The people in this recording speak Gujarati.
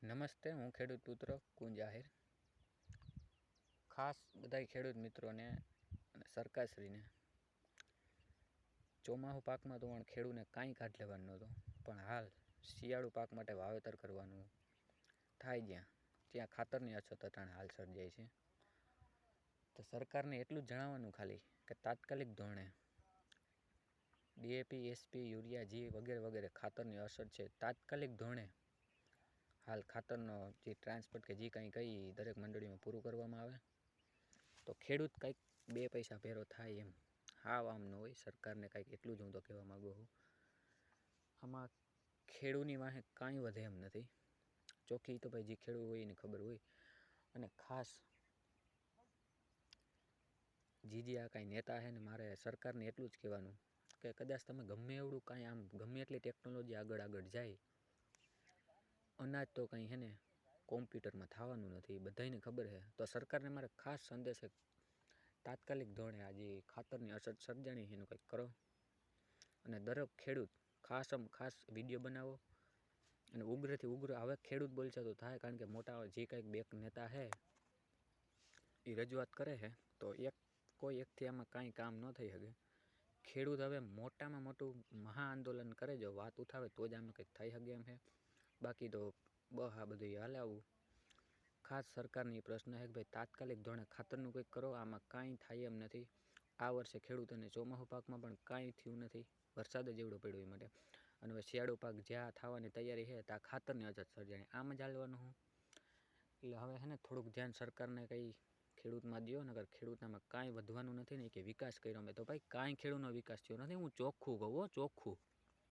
નમસ્તે, હું ખેડૂત પુત્ર કુંજ આહિર. ખાસ બધા ખેડૂત મિત્રોને અને સરકારશ્રીને, ચોમાસું પાકમાં તો ખેડૂતને કાંઈ કાઢ લેવાનું નહોતું, પણ હાલ શિયાળુ પાક માટે વાવેતર કરવાનું થાય ત્યાં ખાતરની અછત અટાણે હાલ સર્જાય છે. તો સરકારને એટલું જ જણાવવાનું ખાલી કે તાત્કાલિક ધોરણે DAP, SP, યુરિયા, જી વગેરે વગેરે ખાતરની અસર છે. તાત્કાલિક ધોરણે હાલ ખાતરનો જે ટ્રાન્સપોર્ટ કે જે કંઈ કઈ દરેક મંડળીમાં પૂરું કરવામાં આવે તો ખેડૂત કંઈક બે પૈસા ભેરો થાય એમ. હા, આમ ન હોય. સરકારને કંઈક એટલું જ હું તો કહેવા માગું છું. આમાં ખેડૂતની વાહે કાંઈ વધે એમ નથી. ચોખ્ખી તો ભાઈ જે ખેડૂત હોય એની ખબર હોય. અને ખાસ જે આ કાંઈ નેતા છે ને, મારે સરકારને એટલું જ કહેવાનું કે કદાચ તમે ગમે એવડું કાંઈ આમ ગમે એટલી ટેકનોલોજી આગળ જાય, અનાજ તો કંઈ છે ને કોમ્પ્યુટરમાં થવાનું નથી, એ બધાને ખબર છે. તો સરકારને મારે ખાસ સંદેશ છે, તાત્કાલિક ધોરણે આજે ખાતરની અછત સર્જાણી એનું કંઈક કરો. અને દરેક ખેડૂત ખાસ વિડીયો બનાવો અને ઉગ્રથી ઉગ્ર હવે ખેડૂત બોલશે તો થાય, કારણ કે મોટા જે કંઈક બે નેતા છે એ રજૂઆત કરે છે તો કોઈ એકથી આમાં કાંઈ કામ ન થઈ શકે. ખેડૂત હવે મોટામાં મોટું મહા આંદોલન કરે, જો વાત ઉઠાવે તો જ આમાં કંઈક થઈ શકે એમ છે. બાકી તો આ બધું હાલે આવું. ખાસ સરકારની પ્રશ્ન છે કે ભાઈ તાત્કાલિક ધોરણે ખાતરનું કંઈક કરો. આમાં કાંઈ થાય એમ નથી. આ વર્ષે ખેડૂતોને ચોમાસું પાકમાં પણ કાંઈ થયું નથી, વરસાદ જ એવડો પડ્યો એ માટે. અને હવે શિયાળુ પાક જ્યાં થવાની તૈયારી છે ત્યાં ખાતરની અછત સર્જાણી, આમ જ હાલવાનું હું. એટલે હવે છે ને થોડુંક ધ્યાન સરકારને કંઈ ખેડૂતમાં દો, નગર ખેડૂતનામાં કાંઈ વધવાનું નથી ને કે વિકાસ કર્યો મેં તો ભાઈ કાંઈ ખેડૂતનો વિકાસ થયો નથી. હું ચોખ્ખું કહું, ચોખ્ખું.